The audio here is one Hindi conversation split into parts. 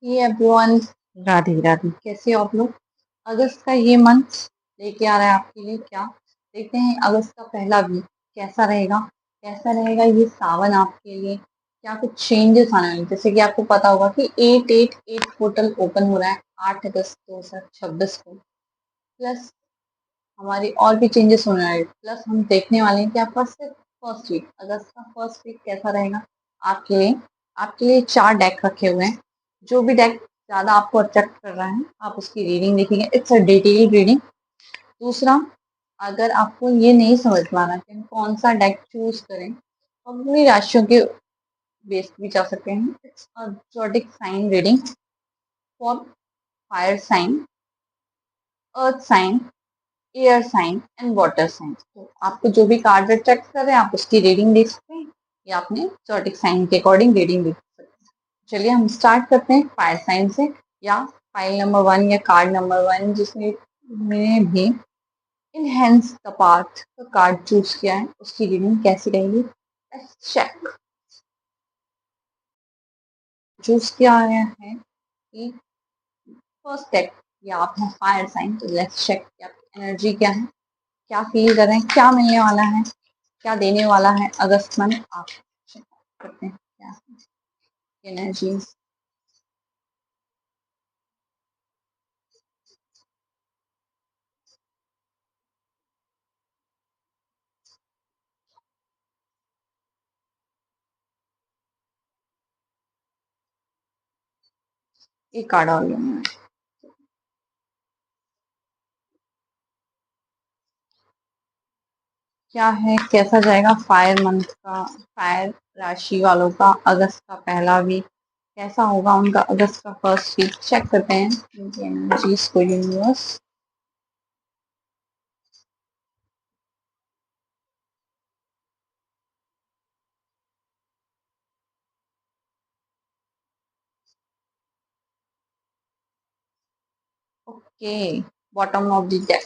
ये एवरीवन, राधे राधे। कैसे हो आप लोग? अगस्त का ये मंथ लेके आ रहा है आपके लिए क्या? देखते हैं अगस्त का पहला वीक कैसा रहेगा। कैसा रहेगा ये सावन आपके लिए? क्या कुछ चेंजेस आने वाले? जैसे कि आपको पता होगा कि 888 पोर्टल ओपन हो रहा है 8 अगस्त 2026 को। प्लस हमारी और भी चेंजेस होने वाले, प्लस हम देखने वाले हैं कि आपका सिर्फ फर्स्ट वीक, अगस्त का फर्स्ट वीक कैसा रहेगा आपके लिए। आपके लिए 4 डेक रखे हुए हैं। जो भी डेक ज़्यादा आपको अट्रैक्ट कर रहा है आप उसकी रीडिंग देखेंगे। It's a detailed reading. दूसरा, अगर आपको ये नहीं समझ में आ रहा कि हम कौन सा डेक चूज करें तो हम अपनी राशियों के बेस पे भी जा सकते हैं। It's a zodiac sign reading for fire sign, earth sign, air sign and water sign. तो आपको जो भी कार्ड अट्रैक्ट कर रहे हैं आप उसकी रीडिंग देख सकते हैं या अपने ज़ोडिक साइन के अकॉर्डिंग रीडिंग देख सकते हैं। चलिए हम स्टार्ट करते हैं फायर साइन से, या फाइल नंबर 1 या कार्ड नंबर 1 जिसमें मैंने भी इनहेंस द पाथ का कार्ड चूज किया है उसकी रीडिंग कैसी रहेगी। Let's check. चूज किया गया है कि फर्स्ट डेक या आप हैं फायर साइन, तो लेट्स चेक कि आपकी एनर्जी क्या है, क्या फील कर रहे हैं, क्या मिलने वाला है, क्या देने वाला है अगस्त मंथ। आप check करते हैं क्या एनर्जीज। एक कार्ड और लेना है। क्या है, कैसा जाएगा फायर मंथ का, फायर राशि वालों का अगस्त का पहला वीक कैसा होगा, उनका अगस्त का फर्स्ट वीक चेक करते हैं उनकी एनर्जीज को universe. Okay, bottom of the deck,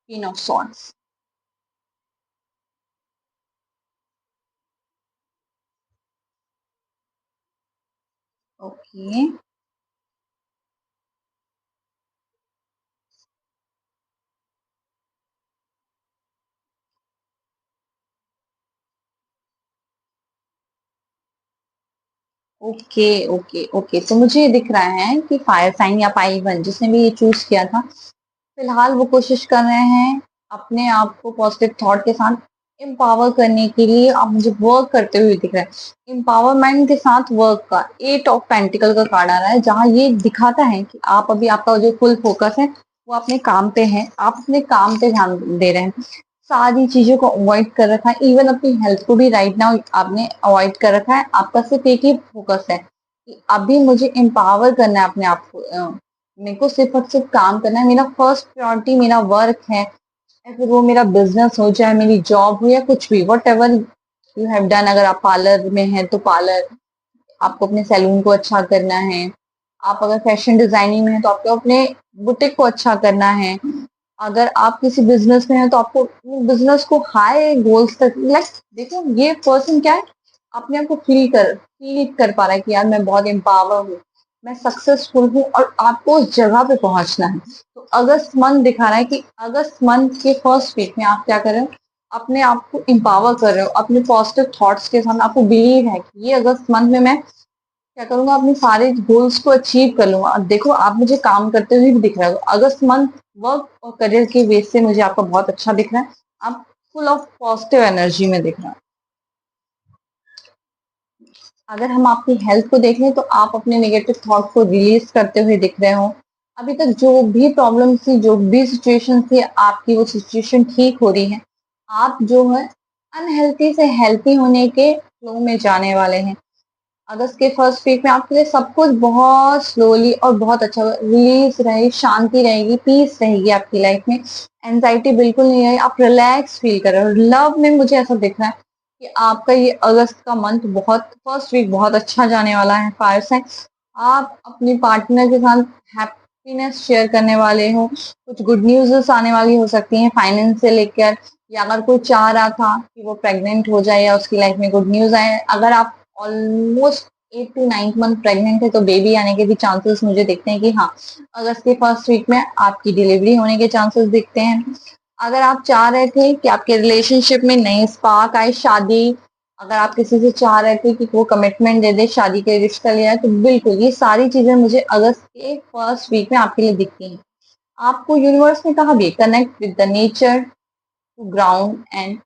queen of swords. Okay, okay, okay, okay. तो मुझे ये दिख रहा है कि फायर साइन या पाई वन जिसने भी ये चूज किया था, फिलहाल वो कोशिश कर रहे हैं अपने आप को पॉजिटिव थॉट के साथ एम्पावर करने के लिए। आप मुझे वर्क करते हुए दिख रहा है, एम्पावरमेंट के साथ वर्क का। 8 ऑफ पेंटिकल का कार्ड आ रहा है जहां ये दिखाता है कि आप अभी, आपका जो फुल फोकस है वो अपने काम पे है, आप अपने काम पे ध्यान दे रहे हैं। सारी चीजों को अवॉइड कर रखा है, इवन अपनी हेल्थ को भी राइट नाउ आपने अवॉइड कर रखा है। आपका सिर्फ एक ही फोकस है कि अभी मुझे एम्पावर करना है अपने आप को। मेरे को सिर्फ और सिर्फ काम करना है, मेरा फर्स्ट प्रायोरिटी मेरा वर्क है। या फिर वो मेरा बिजनेस हो, चाहे मेरी जॉब हो या कुछ भी, what ever you have done. अगर आप पार्लर में हैं तो पार्लर, आपको अपने सैलून को अच्छा करना है। आप अगर फैशन डिजाइनिंग में हैं तो आपको अपने बुटीक को अच्छा करना है। अगर आप किसी बिजनेस में हैं तो आपको बिजनेस को हाई गोल्स तक, लाइक देखो ये पर्सन क्या है, अपने आप को फील कर पा रहा है कि यार मैं बहुत एम्पावर हूँ, मैं सक्सेसफुल हूँ, और आपको उस जगह पे पहुंचना है। तो अगस्त मंथ दिखा रहा है कि अगस्त मंथ के फर्स्ट वीक में आप क्या कर रहे हो, अपने आप को एम्पावर कर रहे हो अपने पॉजिटिव थॉट्स के साथ। आपको बिलीव है कि ये अगस्त मंथ में मैं क्या करूंगा, अपने सारे गोल्स को अचीव कर लूंगा। अब देखो आप मुझे काम करते हुए भी दिख रहा है। अगस्त मंथ वर्क और करियर के बेस से मुझे आपका बहुत अच्छा दिख रहा है। आप फुल ऑफ पॉजिटिव एनर्जी में दिख रहा है। अगर हम आपकी हेल्थ को देख लें तो आप अपने नेगेटिव थॉट को रिलीज करते हुए दिख रहे हो। अभी तक जो भी प्रॉब्लम थी, जो भी सिचुएशन थी, आपकी वो सिचुएशन ठीक हो रही है। आप जो है अनहेल्थी से हेल्थी होने के फ्लो में जाने वाले हैं। अगस्त के फर्स्ट वीक में आपके लिए सब कुछ बहुत स्लोली और बहुत अच्छा रिलीज रहेगी, शांति रहेगी, पीस रहेगी आपकी लाइफ में। एंजाइटी बिल्कुल नहीं रहेगी, आप रिलैक्स फील कर रहे हो। लव में मुझे ऐसा दिख रहा है कि आपका ये अगस्त का मंथ बहुत, फर्स्ट वीक बहुत अच्छा जाने वाला है। फायर साइन, आप अपनी पार्टनर के साथ हैप्पीनेस शेयर करने वाले हो। कुछ गुड न्यूज़ आने वाली हो सकती हैं फाइनेंस से लेकर, या अगर कोई चाह रहा था कि वो प्रेग्नेंट हो जाए या उसकी लाइफ में गुड न्यूज आए। अगर आप almost 8 to 9th month pregnant है तो बेबी आने के भी चांसेस मुझे दिखते हैं कि हाँ, अगस्त के फर्स्ट वीक में आपकी डिलीवरी होने के चांसेस दिखते हैं। अगर आप चाह रहे थे कि आपके रिलेशनशिप में नई स्पार्क आए, शादी, अगर आप किसी से चाह रहे थे कि वो कमिटमेंट दे दे, शादी के रिश्ता लिया है, तो बिल्कुल ये सारी चीजें मुझे अगस्त के फर्स्ट वीक में आपके लिए दिखती हैं। आपको यूनिवर्स ने कहा भी connect with the nature to ground and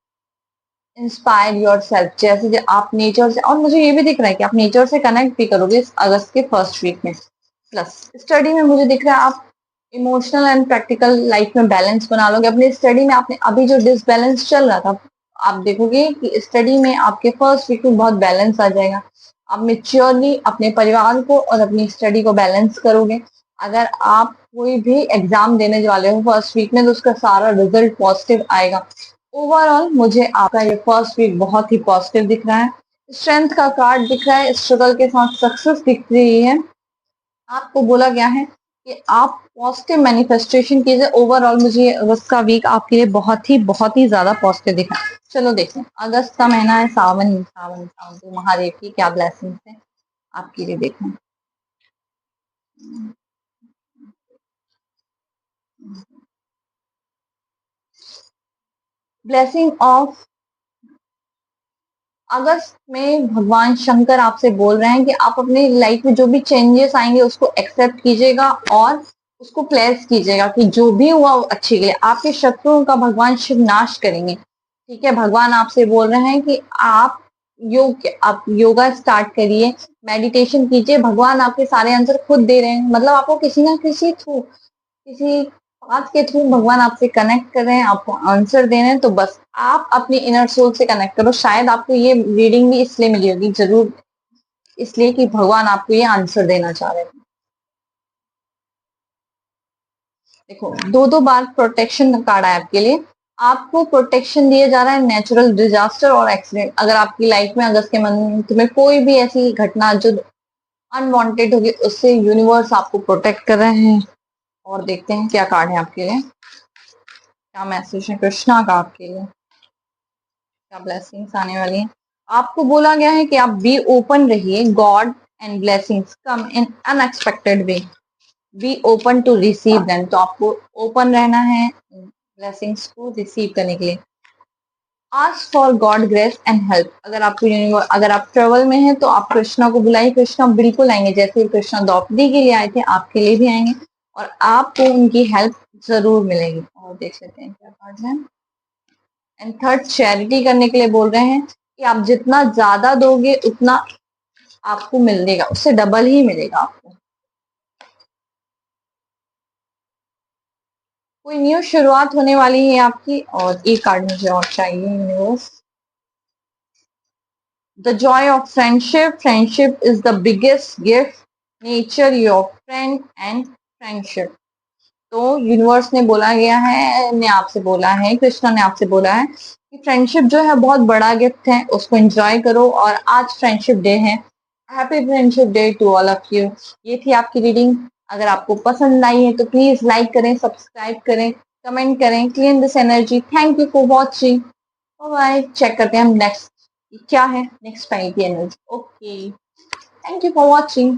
inspire yourself, जैसे आप नेचर से, और मुझे ये भी दिख रहा है कि आप नेचर से कनेक्ट भी करोगे इस अगस्त के फर्स्ट वीक में। प्लस स्टडी में मुझे दिख रहा है आप इमोशनल एंड प्रैक्टिकल लाइफ में बैलेंस बना लोगे। अपनी स्टडी में आपने अभी जो डिसबैलेंस चल रहा था, आप देखोगे कि स्टडी में आपके फर्स्ट वीक में बहुत बैलेंस आ जाएगा। आप मेच्योरली अपने परिवार को और अपनी स्टडी को बैलेंस करोगे। अगर आप कोई भी एग्जाम देने वाले हो फर्स्ट वीक में तो उसका सारा रिजल्ट पॉजिटिव आएगा। ओवरऑल मुझे आपका ये फर्स्ट वीक बहुत ही पॉजिटिव दिख रहा है। स्ट्रेंथ का कार्ड दिख रहा है, स्ट्रगल के साथ सक्सेस दिख रही है। आपको बोला गया है कि आप पॉजिटिव मैनिफेस्टेशन कीजिए। ओवरऑल मुझे ये अगस्त का वीक आपके लिए बहुत ही ज्यादा पॉजिटिव दिखा। चलो देखते हैं, अगस्त का महीना है, सावन सावन सावन, तो महादेव की क्या ब्लेसिंग्स है आपके लिए, देखते हैं। ब्लेसिंग ऑफ अगस्त में भगवान शंकर आपसे बोल रहे हैं कि आप अपनी लाइफ में जो भी चेंजेस आएंगे उसको एक्सेप्ट कीजिएगा और उसको प्लेस कीजिएगा कि जो भी हुआ वो अच्छे के लिए। आपके शत्रुओं का भगवान शिव नाश करेंगे। ठीक है, भगवान आपसे बोल रहे हैं कि आप योगा स्टार्ट करिए, मेडिटेशन कीजिए, भगवान आपके सारे आंसर खुद दे रहे हैं। मतलब आपको किसी ना किसी थ्रू, किसी बात के थ्रू भगवान आपसे कनेक्ट कर रहे हैं, आपको आंसर दे रहे हैं। तो बस आप अपनी इनर सोल से कनेक्ट करो। शायद आपको ये रीडिंग भी इसलिए मिली होगी, जरूर इसलिए कि भगवान आपको ये आंसर देना चाह रहे थे। देखो, दो दो बार प्रोटेक्शन का कार्ड है आपके लिए। आपको प्रोटेक्शन दिया जा रहा है नेचुरल डिजास्टर और एक्सीडेंट। अगर आपकी लाइफ में अगस्त के मंथ में कोई भी ऐसी घटना जो अनवांटेड होगी, उससे यूनिवर्स आपको प्रोटेक्ट कर रहे हैं। और देखते हैं क्या कार्ड है आपके लिए, क्या मैसेज है कृष्णा का आपके लिए, क्या ब्लेसिंग्स आने वाली हैं। आपको बोला गया है कि आप बी ओपन रहिए, God and blessings come in unexpected way, be open to receive them. तो आपको ओपन रहना है ब्लेसिंग्स को रिसीव करने के लिए। Ask for God grace and help. अगर आप ट्रेवल में हैं तो आप कृष्णा को बुलाइए, कृष्णा बिल्कुल आएंगे। जैसे कृष्णा द्रौपदी के लिए आए थे, आपके लिए भी आएंगे और आपको उनकी हेल्प जरूर मिलेगी। और देख लेते हैं क्या कार्ड है। एंड थर्ड, चैरिटी करने के लिए बोल रहे हैं कि आप जितना ज्यादा दोगे उतना आपको मिलेगा, उससे डबल ही मिलेगा आपको। कोई न्यू शुरुआत होने वाली है आपकी। और एक कार्ड मुझे और चाहिए universe. The Joy of friendship, friendship is the biggest gift, nature your friend and friendship. तो यूनिवर्स ने बोला गया है, ने आपसे बोला है, कृष्णा ने आपसे बोला है कि फ्रेंडशिप जो है बहुत बड़ा गिफ्ट है, उसको एंजॉय करो। और आज फ्रेंडशिप डे है। Happy friendship day to all of you. ये थी आपकी रीडिंग। अगर आपको पसंद आई है तो प्लीज लाइक करें, सब्सक्राइब करें, कमेंट करें। Clean this energy. Thank you for watching. Bye. Check करते हैं हम नेक्स्ट क्या है, नेक्स्ट टाइम की energy. Okay, thank you for watching.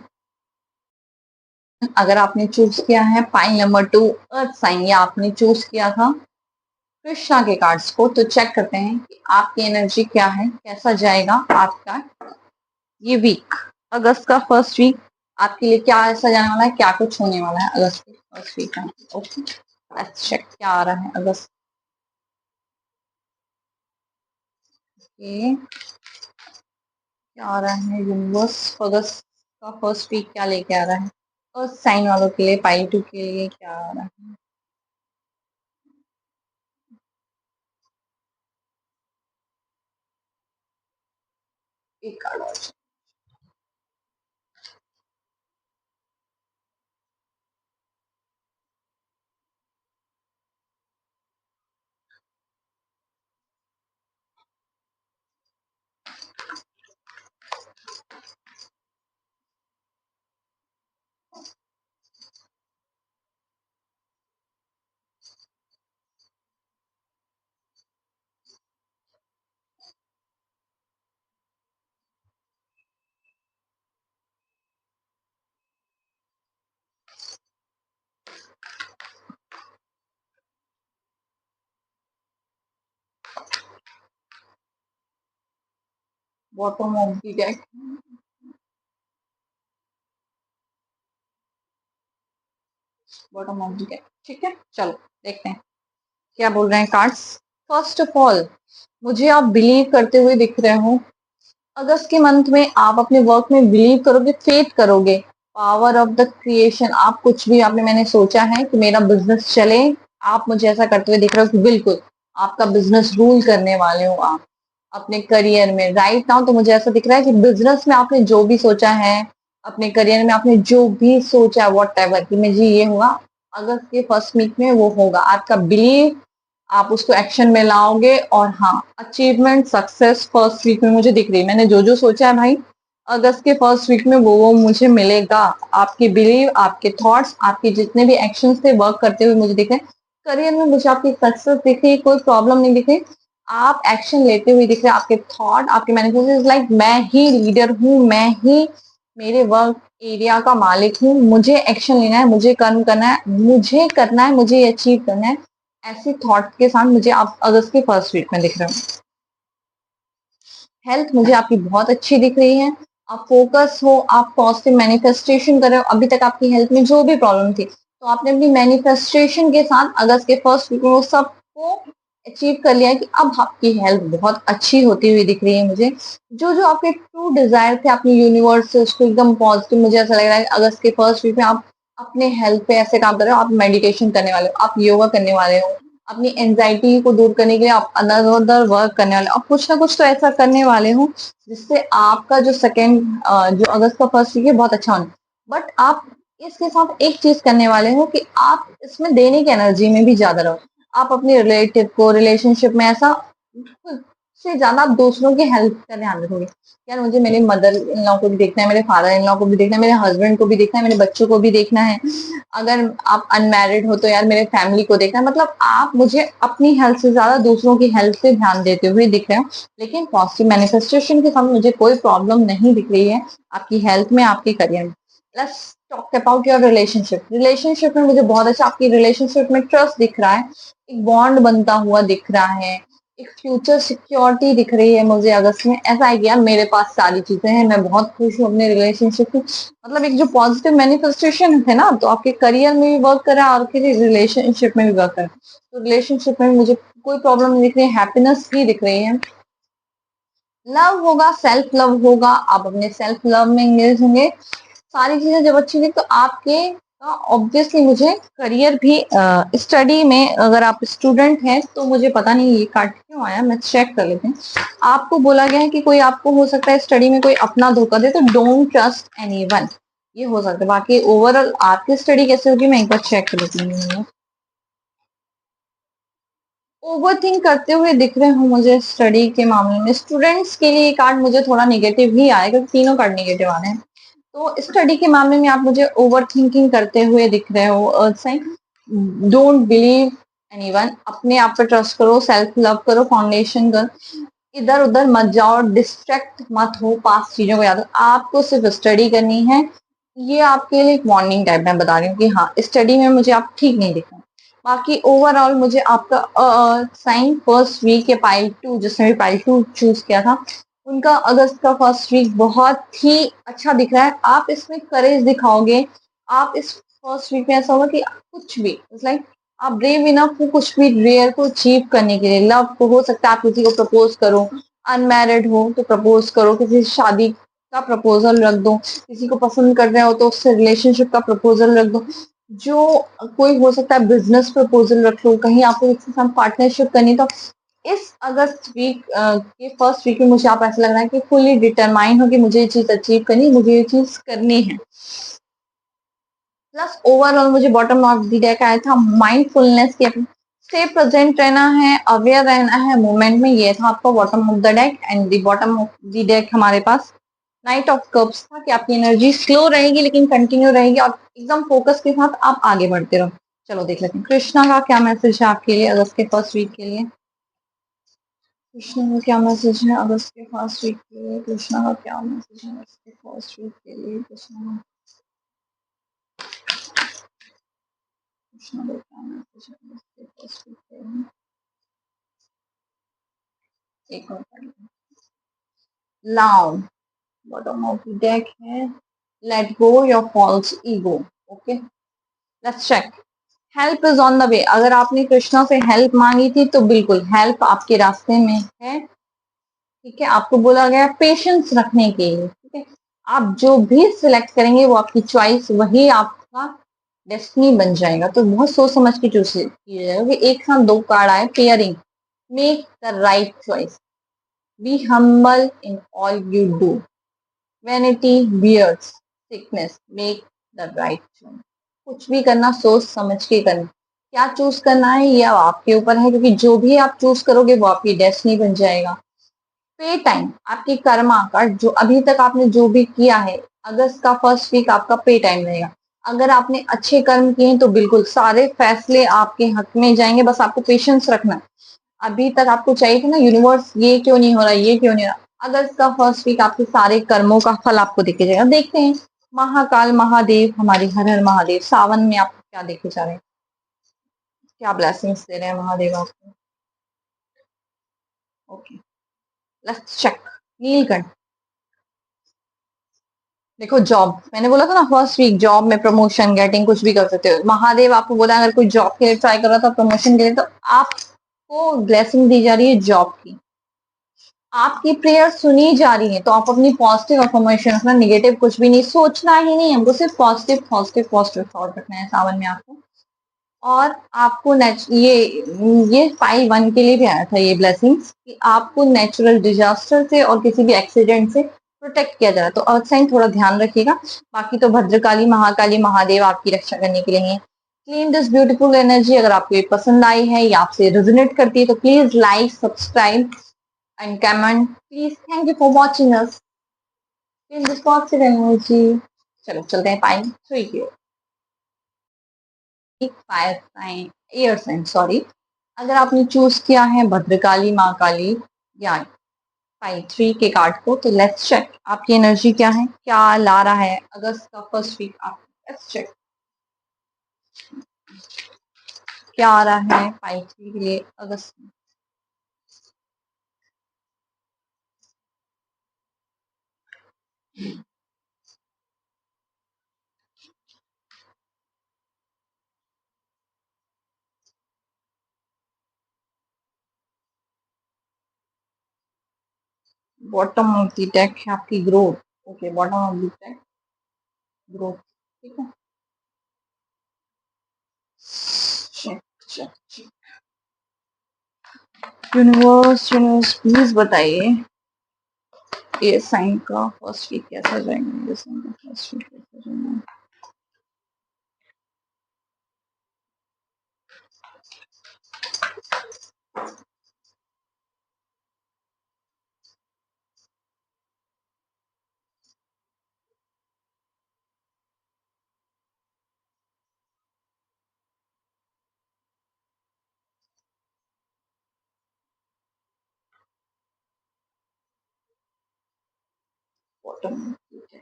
अगर आपने चूज किया है पाइल नंबर 2 अर्थ साइन, या आपने चूज किया था कृष्णा के कार्ड्स को, तो चेक करते हैं कि आपकी एनर्जी क्या है, कैसा जाएगा आपका ये वीक, अगस्त का फर्स्ट वीक आपके लिए क्या ऐसा जाने वाला है, क्या कुछ होने वाला है अगस्त के फर्स्ट वीक में। ओके, लेट्स चेक क्या आ रहा है अगस्त के, क्या आ रहा है यूनिवर्स अगस्त का फर्स्ट वीक क्या लेके आ रहा है। फर्स्ट साइन वालों के लिए, पाई 2 के लिए क्या आ रहा है। एक कार्ड और। Bottom of the deck, bottom of the deck, ठीक है, चलो देखते हैं क्या बोल रहे हैं कार्ड्स। फर्स्ट ऑफ ऑल, मुझे आप बिलीव करते हुए दिख रहे हो। अगस्त के मंथ में आप अपने वर्क में बिलीव करोगे, फेथ करोगे, पावर ऑफ द क्रिएशन। आप कुछ भी आपने मैंने सोचा है कि मेरा बिजनेस चले, आप मुझे ऐसा करते हुए दिख रहे हो कि बिल्कुल आपका बिजनेस रूल करने वाले हो आप अपने करियर में राइट नाउ। तो मुझे ऐसा दिख रहा है कि बिजनेस में आपने जो भी सोचा है, अपने करियर में आपने जो भी सोचा, वॉट एवर कि मुझे ये हुआ, अगस्त के फर्स्ट वीक में वो होगा। आपका बिलीव, आप उसको एक्शन में लाओगे, और हाँ, अचीवमेंट सक्सेस फर्स्ट वीक में मुझे दिख रही है। मैंने जो जो सोचा है भाई, अगस्त के फर्स्ट वीक में वो मुझे मिलेगा। आपकी बिलीव, आपके थॉट्स, आपके जितने भी एक्शंस थे वर्क करते हुए मुझे दिख रहे हैं। करियर में मुझे आपकी सक्सेस दिख रही है, कोई प्रॉब्लम नहीं दिख रही, आप एक्शन लेते हुए दिख रहे हैं। आपके थॉट, आपके मैनिफेस्टेशन लाइक मैं ही लीडर हूँ, मैं ही मेरे वर्क एरिया का मालिक हूँ, मुझे एक्शन लेना है, मुझे कर्म करना है, मुझे करना है, मुझे अचीव करना है। ऐसी थॉट के साथ मुझे आप अगस्त के फर्स्ट वीक में दिख रहे हो। हेल्थ मुझे आपकी बहुत अच्छी दिख रही है। आप फोकस हो, आप पॉजिटिव मैनिफेस्टेशन कर रहे हो। अभी तक आपकी हेल्थ में जो भी प्रॉब्लम थी, तो आपने अपनी मैनिफेस्टेशन के साथ अगस्त के फर्स्ट वीक में वो सबको अचीव कर लिया है कि अब आपकी हेल्थ बहुत अच्छी होती हुई दिख रही है मुझे। जो जो आपके ट्रू डिजायर थे अपनी यूनिवर्स से, उसको एकदम पॉजिटिव मुझे ऐसा लग रहा है अगस्त के फर्स्ट वीक में आप अपने हेल्थ पे ऐसे काम कर रहे हो। आप मेडिटेशन करने वाले हो, आप योगा करने वाले हो, अपनी एंजाइटी को दूर करने के लिए आप अनदर वर्क करने वाले हो, और कुछ ना कुछ तो ऐसा करने वाले हो जिससे आपका जो सेकेंड जो अगस्त का फर्स्ट वीक है बहुत अच्छा होना। बट आप इसके साथ एक चीज करने वाले हो कि आप इसमें देने की एनर्जी में भी ज्यादा रहो। आप अपने रिलेटिव को रिलेशनशिप में ऐसा से ज्यादा आप दूसरों की हेल्प का ध्यान रखोगे। यार मुझे मेरे मदर इन लॉ को भी देखना है, मेरे फादर इन लॉ को भी देखना है, मेरे हस्बैंड को भी देखना है, मेरे बच्चों को भी देखना है। अगर आप अनमैरिड हो तो यार मेरे फैमिली को देखना है। मतलब आप मुझे अपनी हेल्थ से ज्यादा दूसरों की हेल्थ पे ध्यान देते हुए दिख रहे हो। लेकिन पॉजिटिव मैनिफेस्टेशन के साथ मुझे कोई प्रॉब्लम नहीं दिख रही है आपकी हेल्थ में, आपके करियर में। Let's talk about your relationship. Relationship में मुझे बहुत अच्छा आपकी रिलेशनशिप में ट्रस्ट दिख रहा है, एक बॉन्ड बनता हुआ दिख रहा है, एक फ्यूचर सिक्योरिटी दिख रही है मुझे अगस्त में। ऐसा है कि यार मेरे पास सारी चीजें हैं, मैं बहुत खुश हूँ अपने रिलेशनशिप में। मतलब एक जो पॉजिटिव मैनिफेस्टेशन है ना, तो आपके करियर में भी वर्क करा और आपके रिलेशनशिप में भी वर्क करा। तो रिलेशनशिप में मुझे कोई प्रॉब्लम नहीं दिख रही है, हैप्पीनेस ही दिख रही है। लव होगा, सेल्फ लव होगा, आप अपने सेल्फ लव में इंगेज होंगे। सारी चीजें जब अच्छी थी तो आपके ऑब्वियसली मुझे करियर भी, स्टडी में अगर आप स्टूडेंट हैं तो मुझे पता नहीं ये कार्ड क्यों आया, मैं चेक कर लेते हैं। आपको बोला गया है कि कोई आपको हो सकता है स्टडी में कोई अपना धोखा दे, तो डोंट ट्रस्ट एनीवन, ये हो सकता है। बाकी ओवरऑल आपकी स्टडी कैसे होगी मैं एक बार चेक कर लेती हूँ। ओवर थिंक करते हुए दिख रहे हो मुझे स्टडी के मामले में। स्टूडेंट्स के लिए कार्ड मुझे थोड़ा निगेटिव ही आएगा, तीनों कार्ड निगेटिव आ रहे हैं। तो स्टडी के मामले में आप मुझे ओवर थिंकिंग करते हुए दिख रहे हो। Earth sign, don't believe anyone, अपने आप पे ट्रस्ट करो, सेल्फ लव करो, फाउंडेशन करो, इधर उधर मत जाओ, डिस्ट्रैक्ट मत हो, पास चीजों को याद रखो, आपको सिर्फ स्टडी करनी है। ये आपके लिए एक वार्निंग टाइप मैं बता रही हूँ कि हाँ, स्टडी में मुझे आप ठीक नहीं दिख रहे। बाकी ओवरऑल मुझे आपका साइन फर्स्ट वीक या पाइल टू, जिसने भी पाइल टू चूज किया था, उनका अगस्त का फर्स्ट वीक बहुत ही अच्छा दिख रहा है। आप इसमें करेज दिखाओगे। आप इस फर्स्ट वीक में ऐसा होगा कि कुछ भी लाइक आप ब्रेव इनफ हो कुछ भी रेयर को अचीव करने के लिए। लव को हो सकता है आप किसी को प्रपोज करो, अनमैरिड हो तो प्रपोज करो, किसी से शादी का प्रपोजल रख दो, किसी को पसंद कर रहे हो तो उससे रिलेशनशिप का प्रपोजल रख दो। जो कोई हो सकता है बिजनेस प्रपोजल रख लो, कहीं आपको किसी के साथ पार्टनरशिप करनी, तो इस अगस्त वीक के फर्स्ट वीक में मुझे आप ऐसा लग रहा है कि फुली डिटरमाइन हो कि मुझे ये चीज अचीव करनी, मुझे ये चीज करनी है। प्लस ओवरऑल मुझे बॉटम ऑफ द डेक आया था माइंडफुलनेस के, स्टे प्रेजेंट रहना है, अवेयर रहना है मोमेंट में, ये था आपका bottom of the deck. And the bottom of the deck हमारे पास नाइट ऑफ कप्स था कि आपकी एनर्जी स्लो रहेगी लेकिन कंटिन्यू रहेगी, और एकदम फोकस के साथ आप आगे बढ़ते रहो। चलो देख लेते हैं कृष्णा का क्या मैसेज है आपके लिए अगस्त के फर्स्ट वीक के लिए। कृष्णा का क्या मैसेज है अगस्त के फर्स्ट वीक के लिए? कृष्णा का क्या मैसेज है अगस्त के फर्स्ट वीक के लिए? कृष्णा, कृष्णा का क्या मैसेज है अगस्त के फर्स्ट वीक के लिए? एक और पढ़ लें। Now bottom of the deck है let go your false ego. Okay, let's check. Help is on the way. अगर आपने कृष्णा से हेल्प मांगी थी तो बिल्कुल हेल्प आपके रास्ते में है। ठीक है, आपको बोला गया पेशेंस रखने के लिए। ठीक है, आप जो भी सिलेक्ट करेंगे वो आपकी चॉइस, वही आपका डेस्टिनी बन जाएगा। तो बहुत सोच समझ के चूज कीजिएगा कि एक साथ दो कार्ड आए pairing. Make the right choice, be humble in all you do, vanity bears sickness, make the right choice. कुछ भी करना सोच समझ के करना। क्या चूज करना है ये अब आपके ऊपर है, क्योंकि जो भी आप चूज करोगे वो आपकी डेस्टिनी बन जाएगा। पे टाइम, आपकी कर्मा का जो अभी तक आपने जो भी किया है, अगस्त का फर्स्ट वीक आपका पे टाइम रहेगा। अगर आपने अच्छे कर्म किए हैं तो बिल्कुल सारे फैसले आपके हक में जाएंगे, बस आपको पेशेंस रखना है। अभी तक आपको चाहिए था ना यूनिवर्स ये क्यों नहीं हो रहा, ये क्यों नहीं हो रहा। अगस्त का फर्स्ट वीक आपके सारे कर्मों का फल आपको दिखे जाएगा। देखते हैं महाकाल महादेव, हमारे हर हर महादेव सावन में आपको क्या देखे जा रहे हैं, क्या ब्लेसिंग्स दे रहे हैं महादेव आपको। Okay, let's check. नीलकंठ, देखो जॉब, मैंने बोला था ना फर्स्ट वीक जॉब में प्रमोशन गेटिंग कुछ भी कर सकते हो। महादेव आपको बोला अगर कोई जॉब के लिए ट्राई कर रहा था प्रमोशन के लिए, तो आपको ब्लेसिंग दी जा रही है जॉब की। आपकी प्रेयर सुनी जा रही है, तो आप अपनी पॉजिटिव अफर्मेशन रखना, निगेटिव कुछ भी नहीं सोचना ही नहीं, हमको सिर्फ पॉजिटिव पॉजिटिव पॉजिटिव थॉट रखना है सावन में आपको। और आपको ये 5-1 के लिए भी आया था ये ब्लेसिंग्स कि आपको नेचुरल डिजास्टर से और किसी भी एक्सीडेंट से प्रोटेक्ट किया जा रहा है। तो अर्थ साइन थोड़ा ध्यान रखिएगा। बाकी तो भद्रकाली महाकाली महादेव आपकी रक्षा करने के लिए हैं। Clean this beautiful energy. अगर आपको ये पसंद आई है या आपसे रेजोनेट करती है तो please like subscribe and comment please. Thank you for watching us in this positive energy. चलो चलते हैं पाई 3 की ओर। Fire sign, air sign sorry. अगर आपने चूज किया है भद्रकाली माँ काली या 5-3 के कार्ड को, तो लेट्स चेक आपकी एनर्जी क्या है, क्या ला रहा है अगस्त का फर्स्ट वीक आप। लेट्स चेक क्या आ रहा है 5-3 के लिए अगस्त में। बॉटम ऑफ द डेक है आपकी growth. Okay, bottom of the deck growth. ठीक है, check check check. Universe universe please बताइए ये साइन का फर्स्ट वीक कैसा जाएगा, ये साइन का फर्स्ट वीक कैसा जाएगा। बॉटम ठीक है।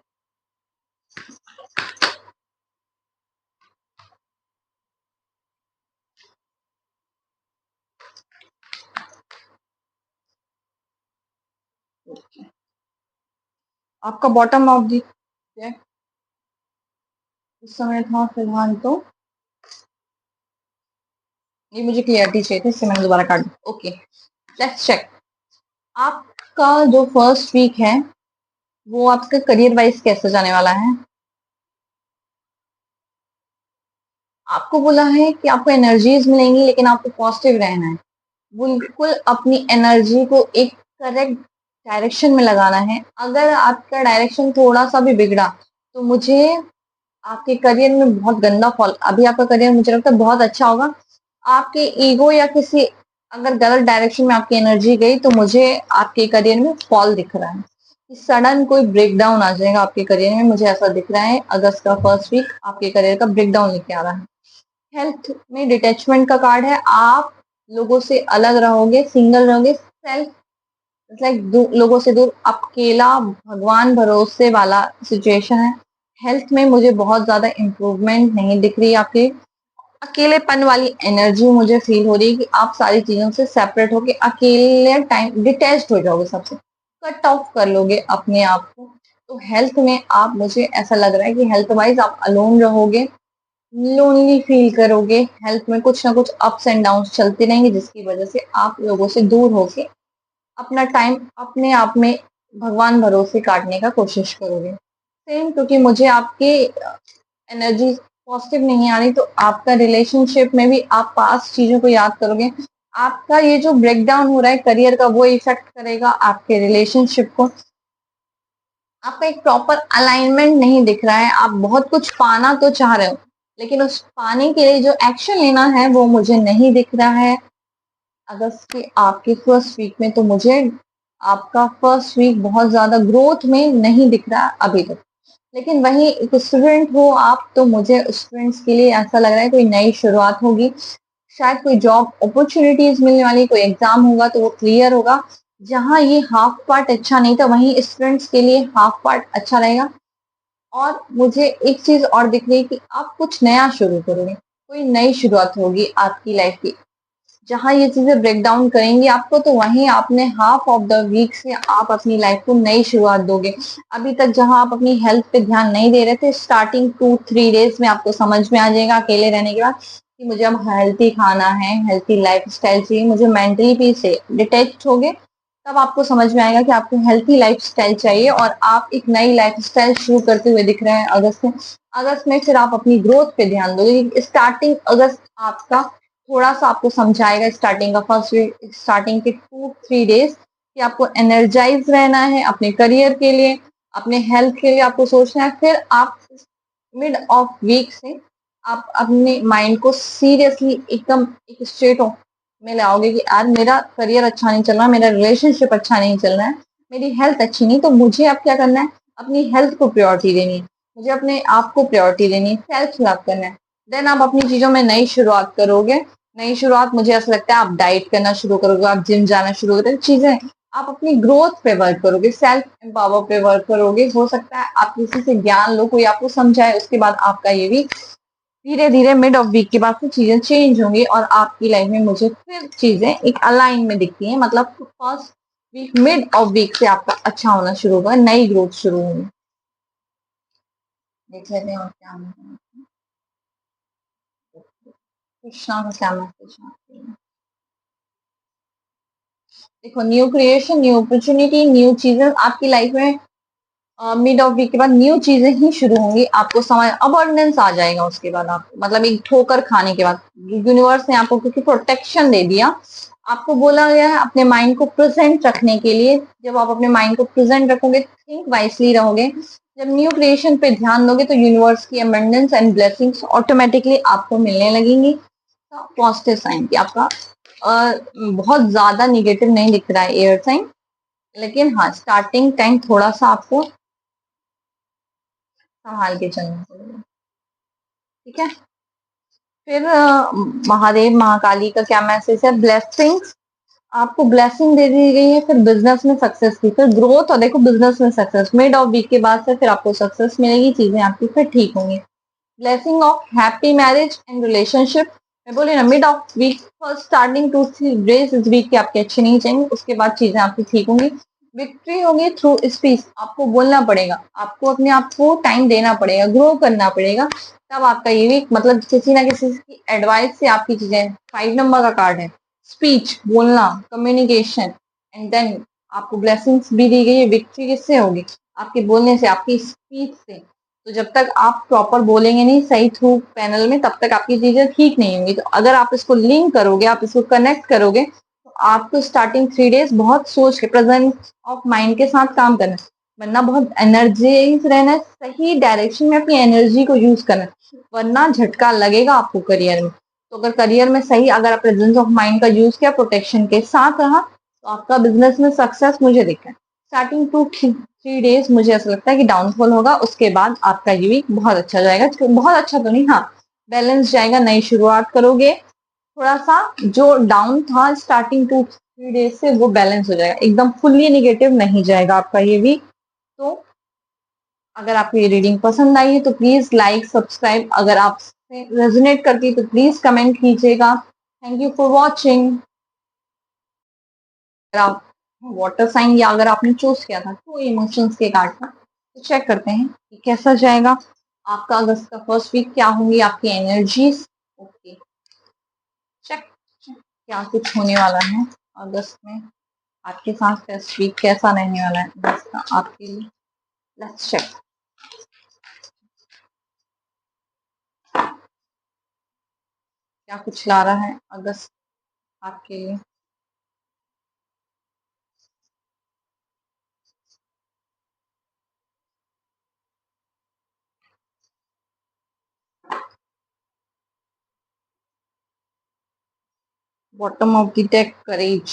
ओके, आपका बॉटम ऑफ दी इस समय था फिलहाल तो ये मुझे क्लियरिटी चाहिए थी, इससे मैंने दोबारा काट दिया। ओके, लेट्स चेक आपका जो फर्स्ट वीक है वो आपका करियर वाइज कैसे जाने वाला है। आपको बोला है कि आपको एनर्जीज मिलेंगी लेकिन आपको पॉजिटिव रहना है। बिल्कुल अपनी एनर्जी को एक करेक्ट डायरेक्शन में लगाना है। अगर आपका डायरेक्शन थोड़ा सा भी बिगड़ा तो मुझे आपके करियर में बहुत गंदा फॉल, अभी आपका करियर मुझे लगता है बहुत अच्छा होगा। आपके ईगो या किसी अगर गलत डायरेक्शन में आपकी एनर्जी गई तो मुझे आपके करियर में फॉल दिख रहा है। सडन कोई ब्रेकडाउन आ जाएगा आपके करियर में, मुझे ऐसा दिख रहा है। अगस्त का फर्स्ट वीक आपके करियर का ब्रेकडाउन लेके आ रहा है। हेल्थ में डिटैचमेंट का कार्ड है, आप लोगों से अलग रहोगे, सिंगल रहोगे, सेल्फ लाइक लोगों से दूर, अकेला भगवान भरोसे वाला सिचुएशन है। हेल्थ में मुझे बहुत ज्यादा इम्प्रूवमेंट नहीं दिख रही। आपके अकेलेपन वाली एनर्जी मुझे फील हो रही है कि आप सारी चीजों से सेपरेट होके अकेले टाइम डिटैच्ड हो जाओगे सबसे। कट ऑफ कर लोगे अपने आप को, तो हेल्थ में आप, मुझे ऐसा लग रहा है कि हेल्थ वाइज आप अलोन रहोगे, लोनली फील करोगे, हेल्थ में कुछ ना कुछ अप्स एंड डाउन चलते रहेंगे, जिसकी वजह से आप लोगों से दूर होके अपना टाइम अपने आप में भगवान भरोसे काटने का कोशिश करोगे। सेम, क्योंकि मुझे आपकी एनर्जी पॉजिटिव नहीं आ रही, तो आपका रिलेशनशिप में भी आप पास्ट चीजों को याद करोगे। आपका ये जो ब्रेकडाउन हो रहा है करियर का, वो इफेक्ट करेगा आपके रिलेशनशिप को। आपका एक प्रॉपर अलाइनमेंट नहीं दिख रहा है, आप बहुत कुछ पाना तो चाह रहे हो, लेकिन उस पाने के लिए जो एक्शन लेना है वो मुझे नहीं दिख रहा है। अगस्त के आपके फर्स्ट वीक में तो मुझे आपका फर्स्ट वीक बहुत ज्यादा ग्रोथ में नहीं दिख रहा अभी तक। लेकिन वहीं एक स्टूडेंट हो आप, तो मुझे स्टूडेंट्स के लिए ऐसा लग रहा है कोई नई शुरुआत होगी, शायद कोई जॉब अपॉर्चुनिटीज मिलने वाली, कोई एग्जाम होगा तो वो क्लियर होगा। जहां ये हाफ पार्ट अच्छा नहीं था, वहीं स्टूडेंट्स के लिए हाफ पार्ट अच्छा रहेगा। और मुझे एक चीज और दिख रही है कि आप कुछ नया शुरू करोगे, कोई नई शुरुआत होगी आपकी लाइफ की। जहां ये चीजें ब्रेक डाउन करेंगी आपको, तो वहीं आपने हाफ ऑफ द वीक से आप अपनी लाइफ को नई शुरुआत दोगे। अभी तक जहां आप अपनी हेल्थ पे ध्यान नहीं दे रहे थे, स्टार्टिंग 2-3 डेज में आपको समझ में आ जाएगा अकेले रहने के बाद कि मुझे अब हेल्थी खाना है, हेल्थी लाइफ स्टाइल चाहिए, मुझे मेंटली पीस से डिटेच होगे, तब आपको समझ में आएगा कि आपको हेल्थी लाइफ स्टाइल चाहिए, और आप एक नई लाइफ स्टाइल शुरू करते हुए दिख रहे हैं अगस्त में। अगस्त में फिर आप अपनी ग्रोथ पे ध्यान दोगे। स्टार्टिंग अगस्त आपका थोड़ा सा आपको समझाएगा, स्टार्टिंग का फर्स्ट वीक, स्टार्टिंग के 2-3 डेज, कि आपको एनर्जाइज रहना है अपने करियर के लिए, अपने हेल्थ के लिए आपको सोचना है। फिर आप मिड ऑफ वीक से आप अपने माइंड को सीरियसली एकदम एक स्टेट ऑफ में लाओगे कि यार मेरा करियर अच्छा नहीं चल रहा, मेरा रिलेशनशिप अच्छा नहीं चल रहा है, मेरी हेल्थ अच्छी नहीं, तो मुझे अब क्या करना है, अपनी हेल्थ को प्रायोरिटी देनी है, मुझे अपने आप को प्रायोरिटी देनी है, सेल्फ लव करना है। देन आप अपनी चीजों में नई शुरुआत करोगे। नई शुरुआत, मुझे ऐसा लगता है आप डाइट करना शुरू करोगे, आप जिम जाना शुरू करोगे, चीजें आप अपनी ग्रोथ पे वर्क करोगे, सेल्फ एम्पावर पे वर्क करोगे। हो सकता है आप किसी से ज्ञान लो, कोई आपको समझाए, उसके बाद आपका ये भी धीरे धीरे मिड ऑफ वीक के बाद से चीजें चेंज होंगी, और आपकी लाइफ में मुझे फिर चीजें एक अलाइन में दिखती हैं। मतलब first week, mid of week से आपका अच्छा होना शुरू होगा, नई ग्रोथ शुरू होगी। देख लेते हैं और क्या होता है। कृष्णा का क्या मैसेज आती है। देखो, new creation, new opportunity, new चीजें आपकी लाइफ में मिड ऑफ वीक के बाद न्यू चीजें ही शुरू होंगी। आपको समझ अबंडेंस आ जाएगा उसके बाद, आप मतलब एक ठोकर खाने के बाद यूनिवर्स ने आपको क्योंकि प्रोटेक्शन दे दिया, आपको बोला गया है अपने माइंड को प्रेजेंट रखने के लिए। जब आप अपने माइंड को प्रेजेंट रखोगे, थिंक वाइसली रहोगे, जब न्यू क्रिएशन पे ध्यान दोगे, तो यूनिवर्स की अबंडेंस एंड ब्लेसिंग्स ऑटोमेटिकली आपको मिलने लगेंगी। पॉजिटिव साइन की आपका बहुत ज्यादा निगेटिव नहीं दिख रहा है एयर साइन, लेकिन हाँ स्टार्टिंग टाइम थोड़ा सा आपको संभाल के चलना पड़ेगा। ठीक है। फिर महादेव महाकाली का क्या मैसेज है, ब्लेसिंग्स, आपको ब्लेसिंग दे दी गई है। फिर बिजनेस में सक्सेस की, फिर ग्रोथ, और देखो बिजनेस में सक्सेस मिड ऑफ वीक के बाद से फिर आपको सक्सेस मिलेगी, चीजें आपकी फिर ठीक होंगी। Blessing of happy marriage and relationship, मैं बोली ना mid of week, first starting 2-3 days इस वीक के आपके अच्छे नहीं जाएंगे, उसके बाद चीजें आपकी ठीक होंगी। विक्ट्री होगी थ्रू स्पीच, आपको बोलना पड़ेगा, आपको अपने आप को टाइम देना पड़ेगा, ग्रो करना पड़ेगा, तब आपका ये वीक, मतलब किसी ना किसी की एडवाइस से आपकी चीजें, 5 नंबर का कार्ड है, स्पीच, बोलना, कम्युनिकेशन, एंड देन आपको ब्लेसिंग्स भी दी गई है। विक्ट्री किससे होगी, आपके बोलने से, आपकी स्पीच से। तो जब तक आप प्रॉपर बोलेंगे नहीं सही थ्रू पैनल में, तब तक आपकी चीजें ठीक नहीं होंगी। तो अगर आप इसको लिंक करोगे, आप इसको कनेक्ट करोगे, तो आपको स्टार्टिंग 3 डेज बहुत सोच के, प्रेजेंस ऑफ माइंड के साथ काम करना है, वरना बहुत एनर्जीज रहना है, सही डायरेक्शन में अपनी एनर्जी को यूज करना है, वरना झटका लगेगा आपको करियर में। तो अगर करियर में सही, अगर आप प्रेजेंस ऑफ माइंड का यूज किया, प्रोटेक्शन के साथ रहा, तो आपका बिजनेस में सक्सेस मुझे दिखा है। स्टार्टिंग 2-3 डेज मुझे ऐसा लगता है कि डाउनफॉल होगा, उसके बाद आपका ये वीक बहुत अच्छा जाएगा। बहुत अच्छा तो नहीं, हाँ बैलेंस जाएगा, नई शुरुआत करोगे, थोड़ा सा जो डाउन था स्टार्टिंग 2-3 डेज से, वो बैलेंस हो जाएगा, एकदम फुल्ली निगेटिव नहीं जाएगा आपका ये वीक। तो अगर आपको ये रीडिंग पसंद आई है तो प्लीज लाइक सब्सक्राइब, अगर आपसे रेजोनेट करती है तो प्लीज कमेंट कीजिएगा। Thank you for watching. अगर आप वाटर साइन या अगर आपने चूज किया था टू इमोशंस के कार्ड का, तो चेक करते हैं कि कैसा जाएगा आपका अगस्त का फर्स्ट वीक, क्या होंगी आपकी एनर्जीज। ओके, चेक क्या कुछ होने वाला है अगस्त में आपके साथ, फर्स्ट वीक कैसा रहने वाला है अगस्त का आपके लिए। Let's check. क्या कुछ ला रहा है अगस्त आपके लिए। Bottom of the deck, courage.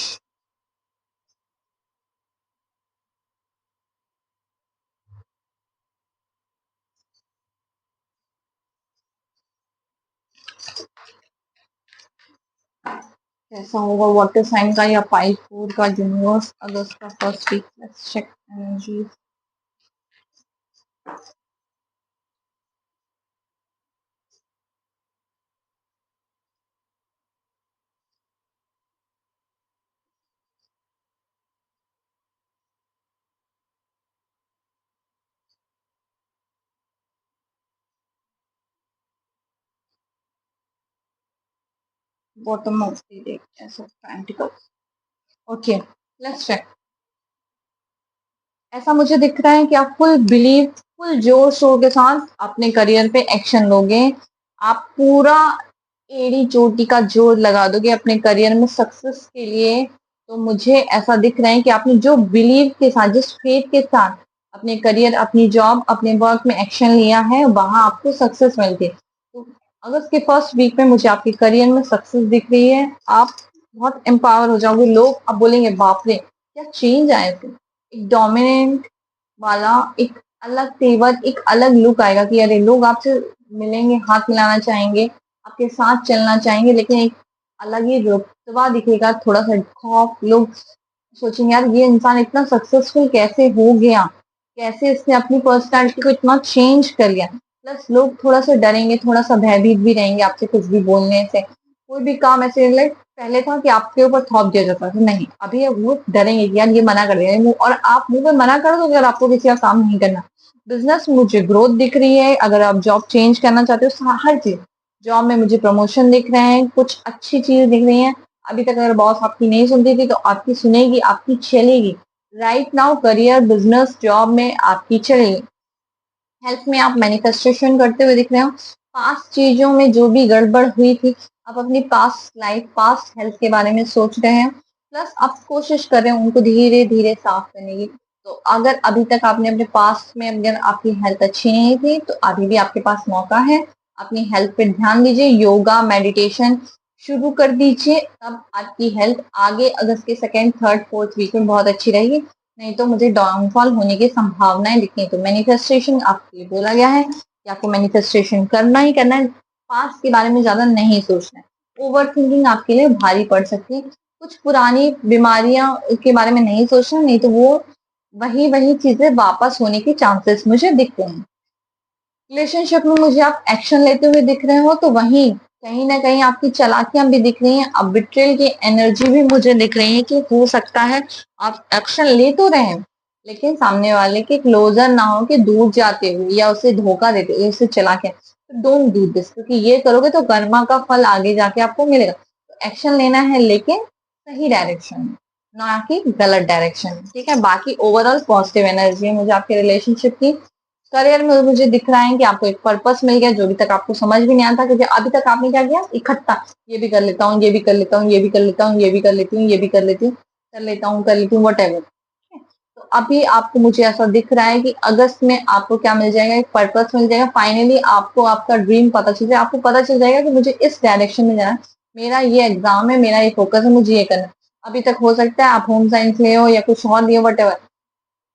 कैसा होगा वाटर साइन का या पाइप फोर का यूनिवर्स अगस्त का first week. Let's check energy. Bottom of the deck, ace of pentacles. Okay, let's check. ऐसा मुझे दिख रहा है कि आप फुल बिलीव, फुल जोर शोर के साथ अपने करियर पे एक्शन लोगे। आप पूरा एड़ी चोटी का जोर लगा दोगे अपने करियर में सक्सेस के लिए। तो मुझे ऐसा दिख रहा है कि आपने जो बिलीव के साथ, जिस फेथ के साथ अपने करियर, अपनी जॉब, अपने वर्क में एक्शन लिया है, वहां आपको सक्सेस मिलती है। तो अगस्त के फर्स्ट वीक में मुझे आपके करियर में सक्सेस दिख रही है। आप बहुत एम्पावर हो जाओगे। लोग अब बोलेंगे बाप रे क्या चेंज आया थे। एक डोमिनेंट वाला एक अलग तेवर, एक अलग लुक आएगा कि अरे लोग आपसे मिलेंगे, हाथ मिलाना चाहेंगे, आपके साथ चलना चाहेंगे, लेकिन एक अलग ही रुतबा दिखेगा, थोड़ा सा खौफ। लोग सोचेंगे यार ये इंसान इतना सक्सेसफुल कैसे हो गया, कैसे इसने अपनी पर्सनालिटी को इतना चेंज कर लिया। प्लस लोग थोड़ा सा डरेंगे, थोड़ा सा भयभीत भी रहेंगे आपसे कुछ भी बोलने से। कोई भी काम ऐसे लाइक पहले था कि आपके ऊपर थोप दिया जाता था, नहीं अभी वो डरेंगे कि यार ये मना कर देंगे, और आप मुंह पे मना कर दो अगर आपको किसी का काम नहीं करना। बिजनेस मुझे ग्रोथ दिख रही है, अगर आप जॉब चेंज करना चाहते हो, हर चीज जॉब में मुझे प्रमोशन दिख रहे हैं, कुछ अच्छी चीज दिख रही है। अभी तक अगर बॉस आपकी नहीं सुनती थी तो आपकी सुनेगी, आपकी चलेगी। Right now career, business, job में आपकी चलेगी। हेल्थ में आप मैनिफेस्टेशन करते हुए दिख रहे हो। पास्ट चीजों में जो भी गड़बड़ हुई थी, आप अपनी पास्ट लाइफ, पास्ट हेल्थ के बारे में सोच रहे हैं। प्लस आप कोशिश कर रहे हैं उनको धीरे धीरे साफ करने की। तो अगर अभी तक आपने अपने पास्ट में, अगर आपकी हेल्थ अच्छी नहीं थी, तो अभी भी आपके पास मौका है। अपनी हेल्थ पे ध्यान दीजिए, योगा, मेडिटेशन शुरू कर दीजिए, तब आपकी हेल्थ आगे अगस्त के सेकेंड, थर्ड, फोर्थ वीक में बहुत अच्छी रहेगी। नहीं तो मुझे डाउनफॉल होने की संभावनाएं दिखती हैं। तो मैनिफेस्टेशन आपके लिए बोला गया है कि आपको मैनिफेस्टेशन करना ही करना है। पास्ट के बारे में ज्यादा नहीं सोचना है। ओवर थिंकिंग आपके लिए भारी पड़ सकती है। कुछ पुरानी बीमारियां के बारे में नहीं सोचना, नहीं तो वो वही वही चीजें वापस होने के चांसेस मुझे दिखते हैं। रिलेशनशिप में मुझे आप एक्शन लेते हुए दिख रहे हो, तो वहीं कहीं ना कहीं आपकी चालाकियां भी दिख रही हैं। अब बिट्रेल की एनर्जी भी मुझे दिख रही है कि हो सकता है आप एक्शन ले तो रहे हैं, लेकिन सामने वाले के क्लोजर ना हो, कि दूर जाते हुए या उसे धोखा देते हुए, उसे चला के। डोंट डू दिस, क्योंकि ये करोगे तो कर्मा का फल आगे जाके आपको मिलेगा। तो एक्शन लेना है, लेकिन सही डायरेक्शन में, ना कि गलत डायरेक्शन में। ठीक है, बाकी ओवरऑल पॉजिटिव एनर्जी है मुझे आपके रिलेशनशिप की। करियर में मुझे दिख रहा है कि आपको एक पर्पस मिल गया, जो अभी तक आपको समझ भी नहीं आता, क्योंकि अभी तक आपने क्या किया, इकट्ठा ये भी कर लेता हूँ, ये भी कर लेता हूँ, ये भी कर लेता हूँ, ये भी कर लेती हूँ, ये भी कर लेती हूँ, कर लेता हूँ, कर लेती हूँ, वट एवर। तो अभी आपको, मुझे ऐसा दिख रहा है कि अगस्त में आपको क्या मिल जाएगा, एक पर्पस मिल जाएगा। फाइनली आपको आपका ड्रीम पता चल जाएगा, आपको पता चल जाएगा कि मुझे इस डायरेक्शन में जाना है, मेरा ये एग्जाम है, मेरा ये फोकस है, मुझे ये करना है। अभी तक हो सकता है आप होम साइंस ले हो या कुछ और लिए, वट एवर,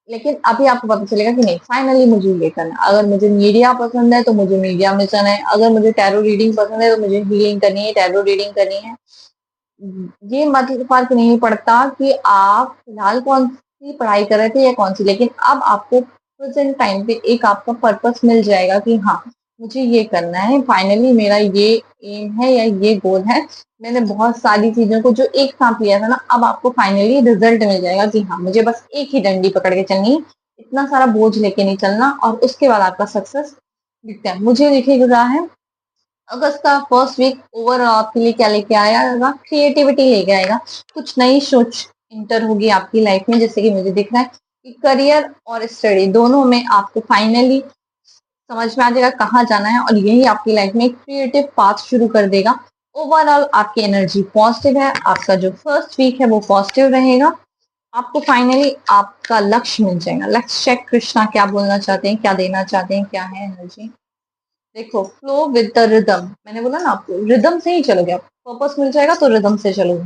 लेकिन अभी आपको पता चलेगा कि नहीं फाइनली मुझे ये करना है। अगर मुझे मीडिया पसंद है तो मुझे मीडिया में जाना है, अगर मुझे टैरो रीडिंग पसंद है तो मुझे हीलिंग करनी है, टैरो रीडिंग करनी है। ये मतलब फर्क नहीं पड़ता कि आप फिलहाल कौन सी पढ़ाई कर रहे थे या कौन सी, लेकिन अब आपको प्रेजेंट टाइम पे एक आपका पर्पस मिल जाएगा कि हाँ मुझे ये करना है, फाइनली मेरा ये एम है या ये गोल है। मैंने बहुत सारी चीजों को जो एक साथ लिया था ना, अब आपको फाइनली रिजल्ट मिल जाएगा कि हाँ मुझे बस एक ही डंडी पकड़ के चलनी है, इतना सारा बोझ लेके नहीं चलना, और उसके बाद आपका सक्सेस दिखता है। मुझे दिख रहा है अगस्त का फर्स्ट वीक ओवरऑल आपके लिए क्या लेके आएगा, क्रिएटिविटी लेके आएगा। कुछ नई सोच इंटर होगी आपकी लाइफ में, जैसे कि मुझे दिख रहा है कि करियर और स्टडी दोनों में आपको फाइनली समझ में आ जाएगा कहाँ जाना है, और यही आपकी लाइफ में एक क्रिएटिव पाथ शुरू कर देगा। ओवरऑल आपकी एनर्जी पॉजिटिव है, आपका जो फर्स्ट वीक है वो पॉजिटिव रहेगा। आपको फाइनली आपका लक्ष्य मिल जाएगा। लेट्स चेक कृष्णा क्या बोलना चाहते हैं, क्या देना चाहते हैं, क्या है एनर्जी। देखो, फ्लो विद द रिदम, मैंने बोला ना आपको रिदम से ही चलोगे आप, पर्पस मिल जाएगा तो रिदम से चलोगे।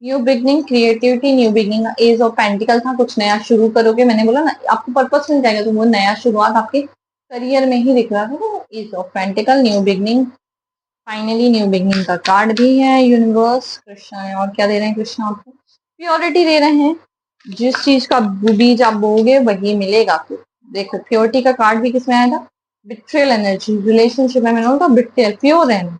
New beginning, creativity, new beginning, ace of pentacle था, कुछ नया शुरू करोगे। मैंने बोला ना आपको पर्पस मिल जाएगा तो वो नया शुरुआत आपके करियर में ही दिख रहा था, तो ace of pentacle, new beginning. Finally new beginning का कार्ड भी है यूनिवर्स, कृष्णा ने और क्या दे रहे हैं, कृष्णा आपको प्योरिटी दे रहे हैं। जिस चीज का बीज आप बोगे वही मिलेगा आपको। देखो प्योरिटी का कार्ड भी किसमें आया था, बिट्रेयल एनर्जी, रिलेशनशिप में मैंने बोला बिट्रेयल, प्योर रहना।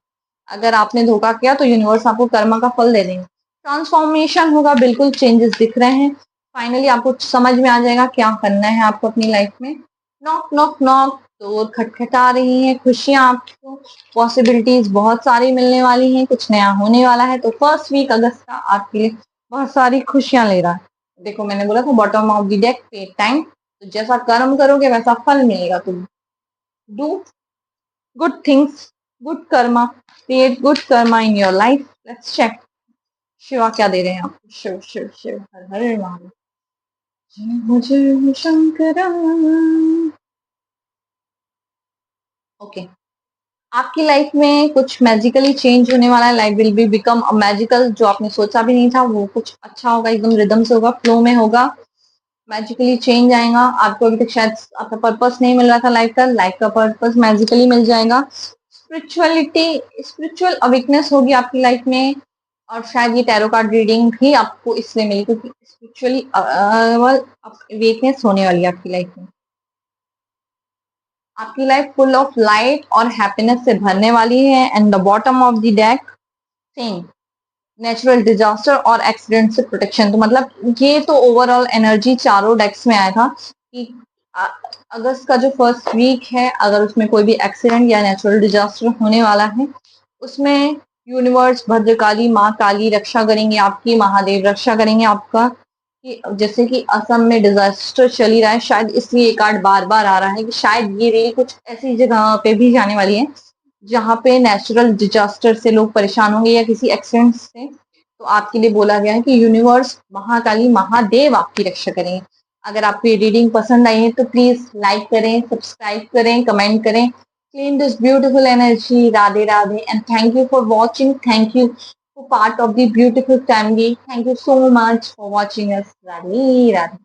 अगर आपने धोखा किया तो यूनिवर्स आपको कर्मा का फल दे देंगे। ट्रांसफॉर्मेशन होगा, बिल्कुल चेंजेस दिख रहे हैं। फाइनली आपको समझ में आ जाएगा क्या करना है आपको अपनी लाइफ में। नॉक नॉक नॉक, तो खटखटा रही है खुशियां आपको, पॉसिबिलिटीज बहुत सारी मिलने वाली हैं, कुछ नया होने वाला है। तो फर्स्ट वीक अगस्त का आपके लिए बहुत सारी खुशियां ले रहा है। देखो मैंने बोला था बॉटम ऑफ द डेक पे टाइम, तो जैसा कर्म करोगे वैसा फल मिलेगा। तो do good things, good karma, create good karma in your life. Let's check Shiva क्या दे रहे हैं आपको। शिव शिव शिव, हर हर महादेव, जय शंकर। ओके, आपकी लाइफ में कुछ मैजिकली चेंज होने वाला है। Life will be become magical, जो आपने सोचा भी नहीं था वो कुछ अच्छा होगा, एकदम रिदम से होगा, फ्लो में होगा, मैजिकली चेंज आएगा। आपको अभी तक शायद आपका पर्पस नहीं मिल रहा था लाइफ का पर्पस मैजिकली मिल जाएगा। स्पिरिचुअलिटी, स्पिरिचुअल अवेकनेस होगी आपकी लाइफ में, और शायद ये टैरो कार्ड रीडिंग भी आपको इसलिए मिली क्योंकि स्पिरिचुअली अवेकनेस होने वाली है आपकी लाइफ में। आपकी लाइफ फुल ऑफ लाइट और हैप्पीनेस से भरने वाली है। And the bottom of the deck same, natural disaster और एक्सीडेंट से प्रोटेक्शन। तो मतलब ये तो ओवरऑल एनर्जी चारों डेक्स में आया था कि अगस्त का जो फर्स्ट वीक है, अगर उसमें कोई भी एक्सीडेंट या नेचुरल डिजास्टर होने वाला है, उसमें यूनिवर्स, भद्रकाली, माँ काली रक्षा करेंगे आपकी, महादेव रक्षा करेंगे आपका। कि जैसे कि असम में डिजास्टर चली रहा है, शायद इसलिए ये कार्ड बार बार आ रहा है कि शायद ये रेल कुछ ऐसी जगह पे भी जाने वाली है जहाँ पे नेचुरल डिजास्टर से लोग परेशान होंगे या किसी एक्सीडेंट से। तो आपके लिए बोला गया है कि यूनिवर्स, महाकाली, महादेव आपकी रक्षा करेंगे। अगर आपको ये रीडिंग पसंद आई है तो प्लीज लाइक करें, सब्सक्राइब करें, कमेंट करें। Clean this beautiful energy. Radhe Radhe and thank you for watching. Thank you for part of the beautiful family. Thank you so much for watching us. Radhe Radhe.